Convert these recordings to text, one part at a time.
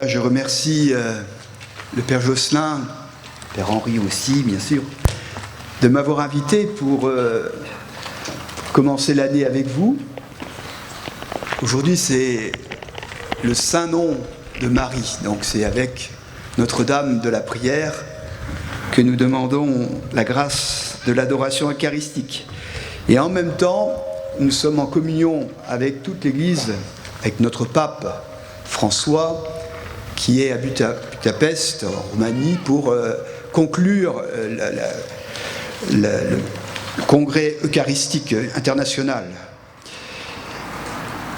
Je remercie le Père Jocelyn, le Père Henri aussi, bien sûr, de m'avoir invité pour commencer l'année avec vous. Aujourd'hui, c'est le Saint Nom de Marie, donc c'est avec Notre-Dame de la Prière que nous demandons la grâce de l'adoration eucharistique. Et en même temps, nous sommes en communion avec toute l'Église, avec notre pape François, qui est à Budapest, en Roumanie, pour conclure le congrès eucharistique international.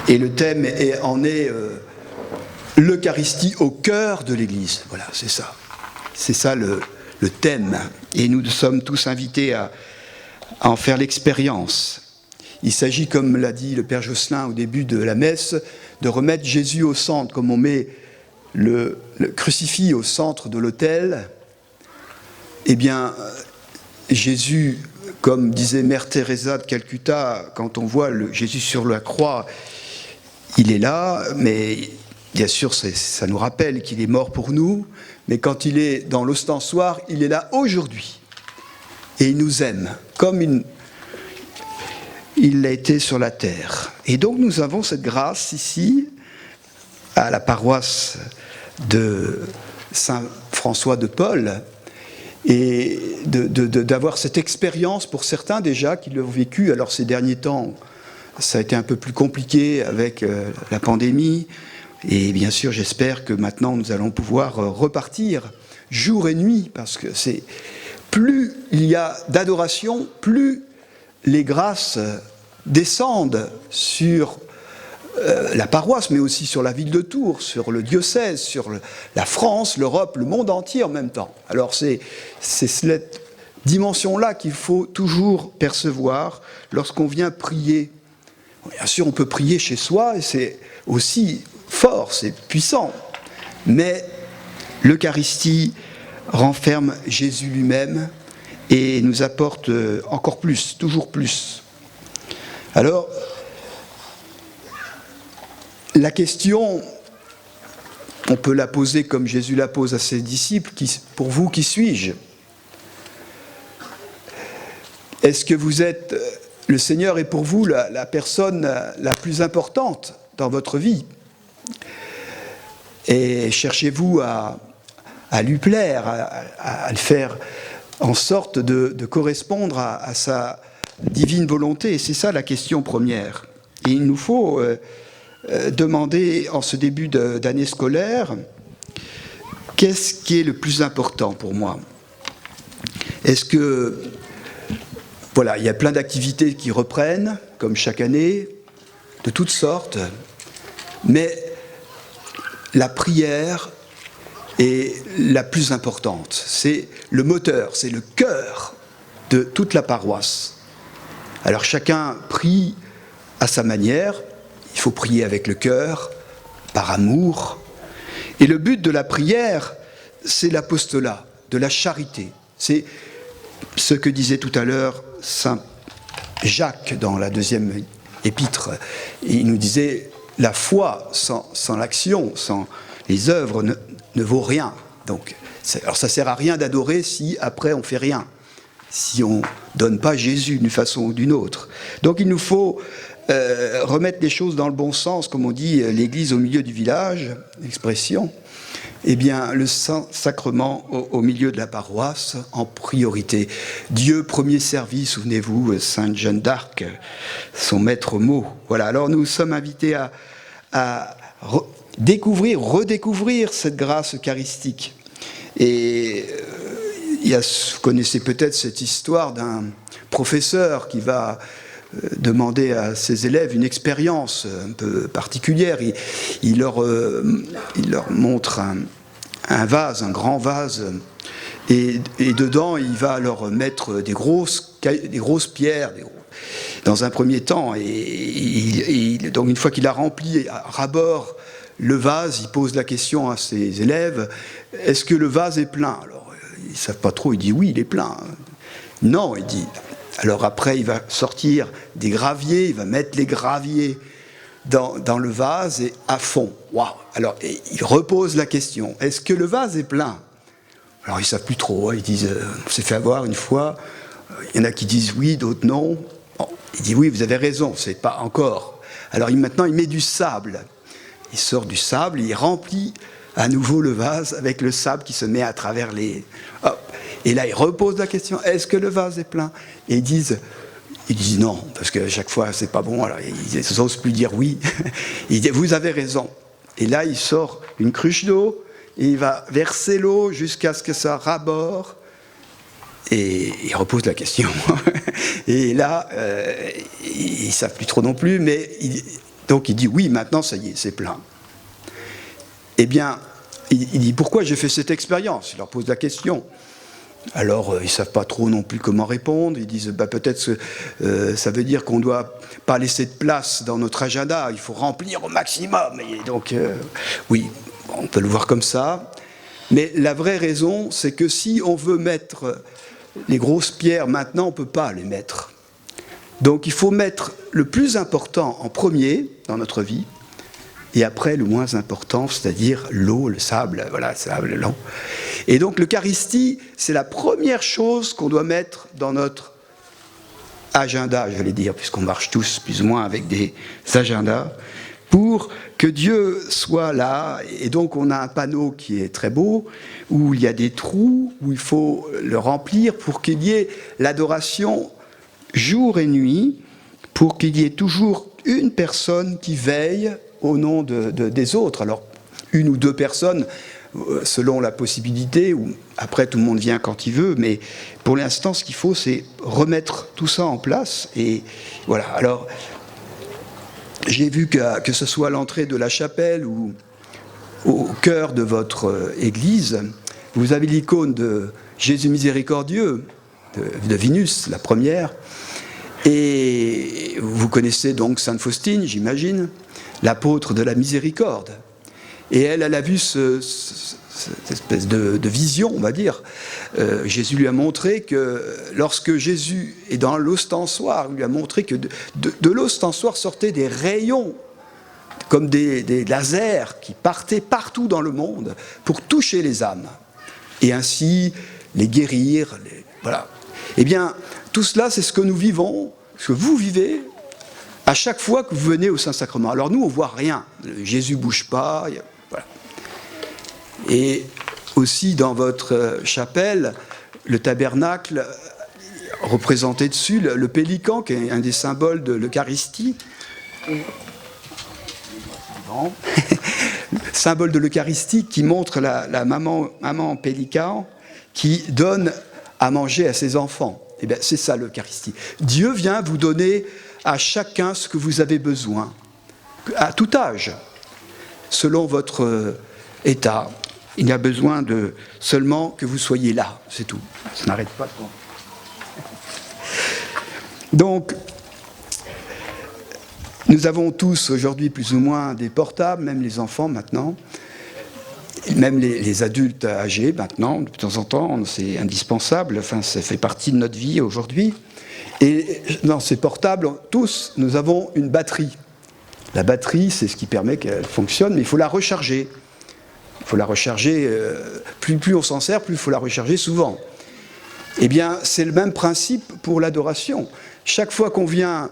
Et le thème en est l'Eucharistie au cœur de l'Église. Voilà, c'est ça. C'est ça le thème. Et nous sommes tous invités à en faire l'expérience. Il s'agit, comme l'a dit le Père Jocelyn au début de la messe, de remettre Jésus au centre, comme on met le crucifix au centre de l'autel. Eh bien, Jésus, comme disait Mère Teresa de Calcutta, quand on voit Jésus sur la croix, il est là, mais bien sûr, ça nous rappelle qu'il est mort pour nous, mais quand il est dans l'ostensoir, il est là aujourd'hui. Et il nous aime, comme il l'a été sur la terre. Et donc nous avons cette grâce ici, à la paroisse de Saint François de Paule, et d'avoir cette expérience pour certains déjà qui l'ont vécu. Alors ces derniers temps, ça a été un peu plus compliqué avec la pandémie, et bien sûr j'espère que maintenant nous allons pouvoir repartir jour et nuit, parce que c'est plus il y a d'adoration, plus les grâces descendent sur la paroisse, mais aussi sur la ville de Tours, sur le diocèse, sur la France, l'Europe, le monde entier en même temps. Alors c'est cette dimension-là qu'il faut toujours percevoir lorsqu'on vient prier. Bien sûr, on peut prier chez soi, et c'est aussi fort, c'est puissant, mais l'Eucharistie renferme Jésus lui-même et nous apporte encore plus, toujours plus. Alors, la question, on peut la poser comme Jésus la pose à ses disciples, pour vous, qui suis-je ? Est-ce que vous êtes, le Seigneur est pour vous la personne la plus importante dans votre vie ? Et cherchez-vous à lui plaire, à le faire en sorte de correspondre à sa divine volonté. Et c'est ça la question première. Et il nous faut demander en ce début d'année scolaire, qu'est-ce qui est le plus important pour moi ? Est-ce que, voilà, il y a plein d'activités qui reprennent, comme chaque année, de toutes sortes, mais la prière est la plus importante. C'est le moteur, c'est le cœur de toute la paroisse. Alors chacun prie à sa manière. Il faut prier avec le cœur, par amour. Et le but de la prière, c'est l'apostolat, de la charité. C'est ce que disait tout à l'heure Saint Jacques dans la deuxième épître. Il nous disait, la foi sans l'action, sans les œuvres, ne vaut rien. Donc, alors ça ne sert à rien d'adorer si après on ne fait rien, si on ne donne pas Jésus d'une façon ou d'une autre. Donc il nous faut remettre les choses dans le bon sens, comme on dit, l'église au milieu du village, l'expression. Eh bien, le Saint-Sacrement au milieu de la paroisse, en priorité. Dieu, premier service, souvenez-vous, Sainte Jeanne d'Arc, son maître mot. Voilà, alors nous sommes invités à redécouvrir cette grâce eucharistique. Et vous connaissez peut-être cette histoire d'un professeur qui va demander à ses élèves une expérience un peu particulière. Il leur montre un vase, un grand vase, et dedans il va leur mettre des grosses pierres dans un premier temps. Et donc une fois qu'il a rempli à ras-bord le vase, il pose la question à ses élèves, est-ce que le vase est plein ? Alors ils ne savent pas trop, il dit oui, il est plein. Non, il dit. Alors après, il va sortir des graviers, il va mettre les graviers dans le vase et à fond. Waouh! Alors, il repose la question, est-ce que le vase est plein? Alors, ils ne savent plus trop, ils disent, on s'est fait avoir une fois, il y en a qui disent oui, d'autres non. Bon, il dit oui, vous avez raison, c'est pas encore. Alors, maintenant, il met du sable. Il sort du sable, il remplit à nouveau le vase avec le sable qui se met à travers les... Hop. Et là, il repose la question, est-ce que le vase est plein? Et ils disent non, parce que chaque fois, c'est pas bon. Alors, ils n'osent plus dire oui. Il dit, vous avez raison. Et là, il sort une cruche d'eau, et il va verser l'eau jusqu'à ce que ça raborde. Et il repose la question. Et là, ils ne savent plus trop non plus, mais donc il dit oui, maintenant, ça y est, c'est plein. Eh bien, il dit, pourquoi j'ai fait cette expérience? Il leur pose la question. Alors, ils ne savent pas trop non plus comment répondre. Ils disent, peut-être que ça veut dire qu'on ne doit pas laisser de place dans notre agenda. Il faut remplir au maximum. Et donc, oui, on peut le voir comme ça. Mais la vraie raison, c'est que si on veut mettre les grosses pierres maintenant, on ne peut pas les mettre. Donc, il faut mettre le plus important en premier dans notre vie. Et après, le moins important, c'est-à-dire l'eau, le sable, voilà, le sable, l'eau. Et donc, l'Eucharistie, c'est la première chose qu'on doit mettre dans notre agenda, je vais dire, puisqu'on marche tous plus ou moins avec des agendas, pour que Dieu soit là. Et donc, on a un panneau qui est très beau, où il y a des trous, où il faut le remplir pour qu'il y ait l'adoration jour et nuit, pour qu'il y ait toujours une personne qui veille au nom des autres. Alors, une ou deux personnes, selon la possibilité, ou après tout le monde vient quand il veut, mais pour l'instant, ce qu'il faut, c'est remettre tout ça en place. Et voilà. Alors, j'ai vu que ce soit à l'entrée de la chapelle ou au cœur de votre église, vous avez l'icône de Jésus miséricordieux, de Vinus, la première, et vous connaissez donc Sainte Faustine, j'imagine, l'apôtre de la miséricorde. Et elle a vu cette espèce de vision, on va dire. Jésus lui a montré que lorsque Jésus est dans l'ostensoir, il lui a montré que de l'ostensoir sortaient des rayons, comme des lasers qui partaient partout dans le monde pour toucher les âmes. Et ainsi les guérir. Voilà. Eh bien, tout cela, c'est ce que nous vivons, ce que vous vivez, à chaque fois que vous venez au Saint-Sacrement. Alors nous, on ne voit rien. Jésus ne bouge pas. Voilà. Et aussi, dans votre chapelle, le tabernacle, représenté dessus, le pélican, qui est un des symboles de l'Eucharistie. Bon. Symbole de l'Eucharistie qui montre la maman pélican qui donne à manger à ses enfants. Eh bien, c'est ça l'Eucharistie. Dieu vient vous donner à chacun ce que vous avez besoin, à tout âge, selon votre état. Il n'y a besoin seulement que vous soyez là, c'est tout. Ça n'arrête pas de compter. Donc, nous avons tous aujourd'hui plus ou moins des portables, même les enfants maintenant, même les adultes âgés maintenant, de temps en temps, c'est indispensable, enfin, ça fait partie de notre vie aujourd'hui. Et dans ces portables, tous, nous avons une batterie. La batterie, c'est ce qui permet qu'elle fonctionne, mais il faut la recharger. Il faut la recharger, plus on s'en sert, plus il faut la recharger souvent. Eh bien, c'est le même principe pour l'adoration. Chaque fois qu'on vient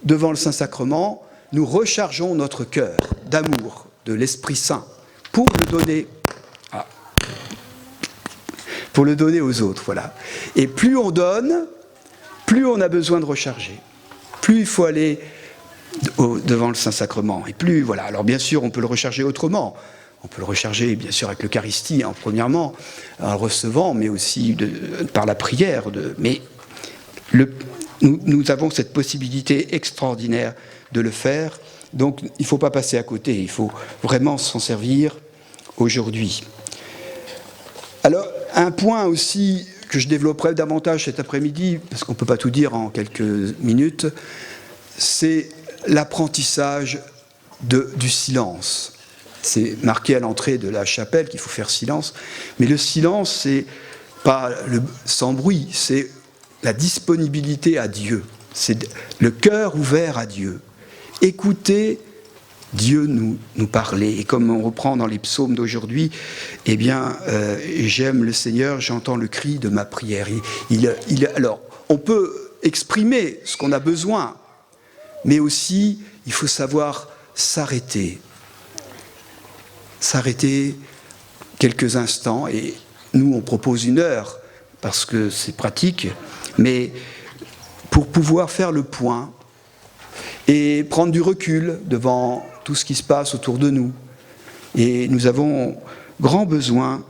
devant le Saint-Sacrement, nous rechargeons notre cœur d'amour, de l'Esprit Saint, pour le donner aux autres. Voilà. Et plus on donne, plus on a besoin de recharger. Plus il faut aller devant le Saint-Sacrement. Et plus, voilà. Alors bien sûr, on peut le recharger autrement. On peut le recharger, bien sûr, avec l'Eucharistie, premièrement, en le recevant, mais aussi par la prière. Mais nous avons cette possibilité extraordinaire de le faire. Donc, il ne faut pas passer à côté. Il faut vraiment s'en servir aujourd'hui. Alors, un point aussi que je développerai davantage cet après-midi, parce qu'on ne peut pas tout dire en quelques minutes, c'est l'apprentissage du silence. C'est marqué à l'entrée de la chapelle qu'il faut faire silence, mais le silence, c'est pas sans bruit, c'est la disponibilité à Dieu, c'est le cœur ouvert à Dieu. Écouter Dieu nous parlait. Et comme on reprend dans les psaumes d'aujourd'hui, eh bien, j'aime le Seigneur, j'entends le cri de ma prière. Alors, on peut exprimer ce qu'on a besoin, mais aussi, il faut savoir s'arrêter. S'arrêter quelques instants, et nous, on propose 1 heure, parce que c'est pratique, mais pour pouvoir faire le point et prendre du recul devant tout ce qui se passe autour de nous. Et nous avons grand besoin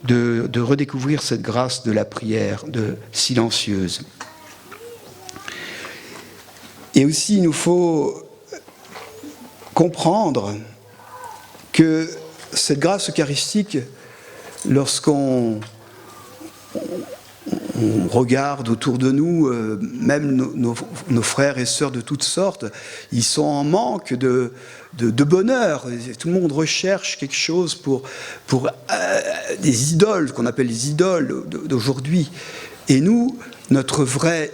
de redécouvrir cette grâce de la prière silencieuse. Et aussi, il nous faut comprendre que cette grâce eucharistique, lorsqu'on regarde autour de nous, même nos frères et sœurs de toutes sortes, ils sont en manque de bonheur. Tout le monde recherche quelque chose pour des idoles, qu'on appelle les idoles d'aujourd'hui. Et nous, notre vraie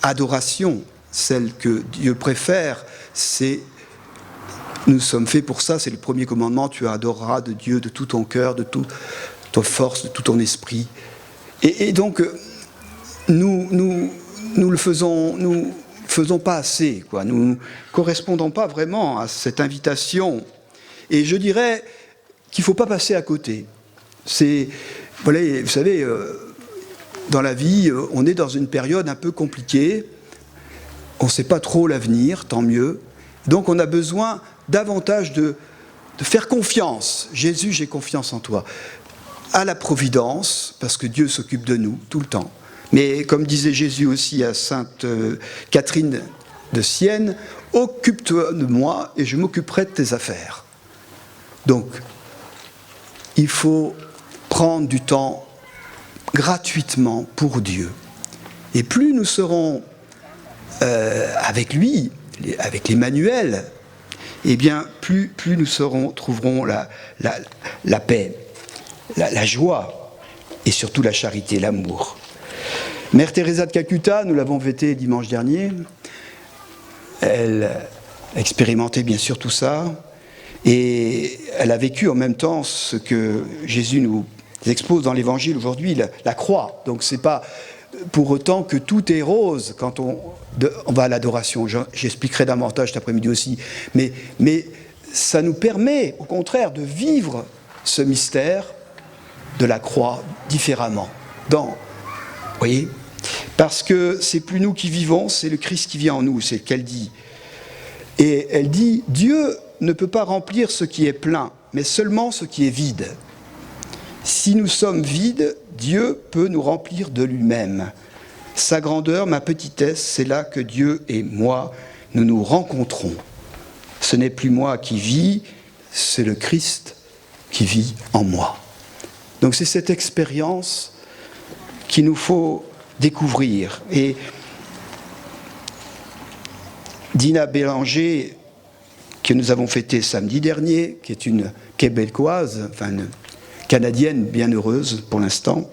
adoration, celle que Dieu préfère, c'est, nous sommes faits pour ça, c'est le premier commandement, tu adoreras de Dieu de tout ton cœur, de toute ta force, de tout ton esprit. Et donc, nous le faisons pas assez, quoi. Nous ne correspondons pas vraiment à cette invitation. Et je dirais qu'il ne faut pas passer à côté. Voilà, vous savez, dans la vie, on est dans une période un peu compliquée. On ne sait pas trop l'avenir, tant mieux. Donc on a besoin davantage de faire confiance. Jésus, j'ai confiance en toi. À la providence, parce que Dieu s'occupe de nous tout le temps. Mais comme disait Jésus aussi à sainte Catherine de Sienne, occupe-toi de moi et je m'occuperai de tes affaires. Donc, il faut prendre du temps gratuitement pour Dieu. Et plus nous serons avec lui, avec l'Emmanuel, eh bien, plus nous trouverons la paix, la joie, et surtout la charité, l'amour. Mère Teresa de Calcutta, nous l'avons fêtée dimanche dernier, elle a expérimenté bien sûr tout ça, et elle a vécu en même temps ce que Jésus nous expose dans l'Évangile aujourd'hui, la croix. Donc c'est pas pour autant que tout est rose quand on va à l'adoration. J'expliquerai davantage cet après-midi aussi. Mais ça nous permet, au contraire, de vivre ce mystère de la croix différemment. Vous voyez ? Parce que c'est plus nous qui vivons, c'est le Christ qui vit en nous, c'est ce qu'elle dit. Et elle dit, Dieu ne peut pas remplir ce qui est plein, mais seulement ce qui est vide. Si nous sommes vides, Dieu peut nous remplir de lui-même. Sa grandeur, ma petitesse, c'est là que Dieu et moi, nous nous rencontrons. Ce n'est plus moi qui vis, c'est le Christ qui vit en moi. Donc c'est cette expérience qu'il nous faut découvrir. Et Dina Bélanger, que nous avons fêtée samedi dernier, qui est une québécoise, enfin une Canadienne bien heureuse pour l'instant,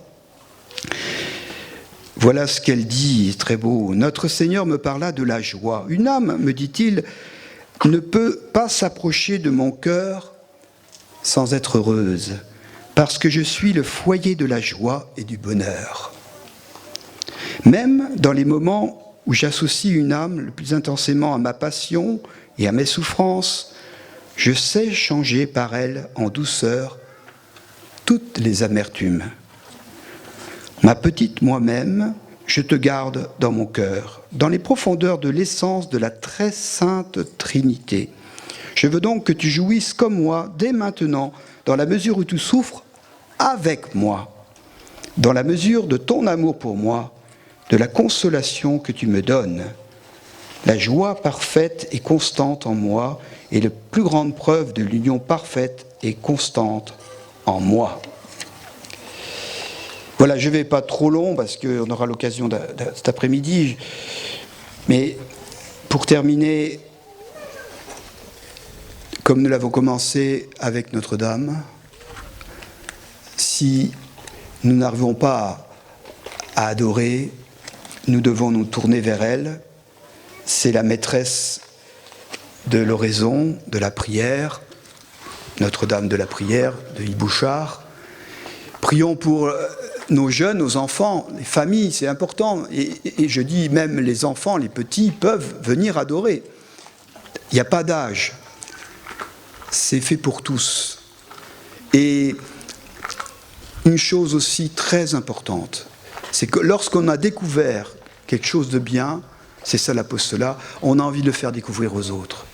voilà ce qu'elle dit, très beau. Notre Seigneur me parla de la joie. Une âme, me dit-il, ne peut pas s'approcher de mon cœur sans être heureuse, parce que je suis le foyer de la joie et du bonheur. Même dans les moments où j'associe une âme le plus intensément à ma passion et à mes souffrances, je sais changer par elle en douceur toutes les amertumes. Ma petite moi-même, je te garde dans mon cœur, dans les profondeurs de l'essence de la très sainte Trinité. Je veux donc que tu jouisses comme moi dès maintenant, dans la mesure où tu souffres avec moi, dans la mesure de ton amour pour moi, de la consolation que tu me donnes. La joie parfaite et constante en moi est la plus grande preuve de l'union parfaite et constante en moi. Voilà, je ne vais pas trop long parce qu'on aura l'occasion cet après-midi. Mais pour terminer, comme nous l'avons commencé avec Notre-Dame, si nous n'arrivons pas à adorer, nous devons nous tourner vers elle. C'est la maîtresse de l'oraison, de la prière, Notre-Dame de la prière, de Yves Bouchard. Prions pour nos jeunes, nos enfants, les familles, c'est important. Et je dis même les enfants, les petits peuvent venir adorer. Il n'y a pas d'âge. C'est fait pour tous. Et une chose aussi très importante, c'est que lorsqu'on a découvert quelque chose de bien, c'est ça l'apostolat, on a envie de le faire découvrir aux autres.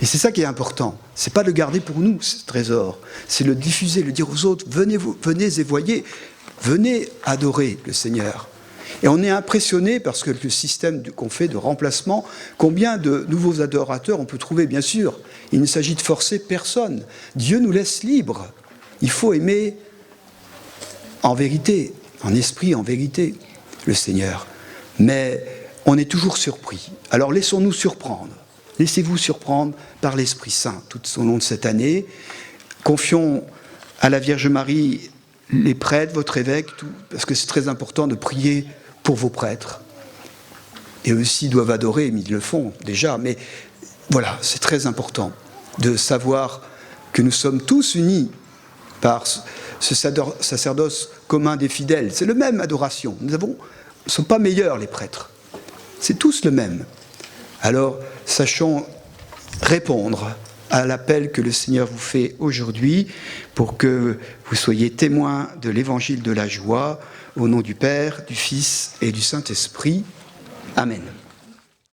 Et c'est ça qui est important. C'est pas de le garder pour nous, ce trésor. C'est le diffuser, le dire aux autres, venez et voyez, venez adorer le Seigneur. Et on est impressionné parce que le système qu'on fait de remplacement, combien de nouveaux adorateurs on peut trouver, bien sûr. Il ne s'agit de forcer personne. Dieu nous laisse libres. Il faut aimer en vérité, en esprit, en vérité, le Seigneur. Mais on est toujours surpris. Alors laissons-nous surprendre. Laissez-vous surprendre par l'Esprit Saint tout au long de cette année. Confions à la Vierge Marie les prêtres, votre évêque, tout, parce que c'est très important de prier pour vos prêtres. Et eux aussi doivent adorer, mais ils le font déjà. Mais voilà, c'est très important de savoir que nous sommes tous unis par ce sacerdoce commun des fidèles. C'est le même adoration. Nous ne sommes pas meilleurs, les prêtres. C'est tous le même. Alors, sachons répondre à l'appel que le Seigneur vous fait aujourd'hui pour que vous soyez témoins de l'évangile de la joie au nom du Père, du Fils et du Saint-Esprit. Amen.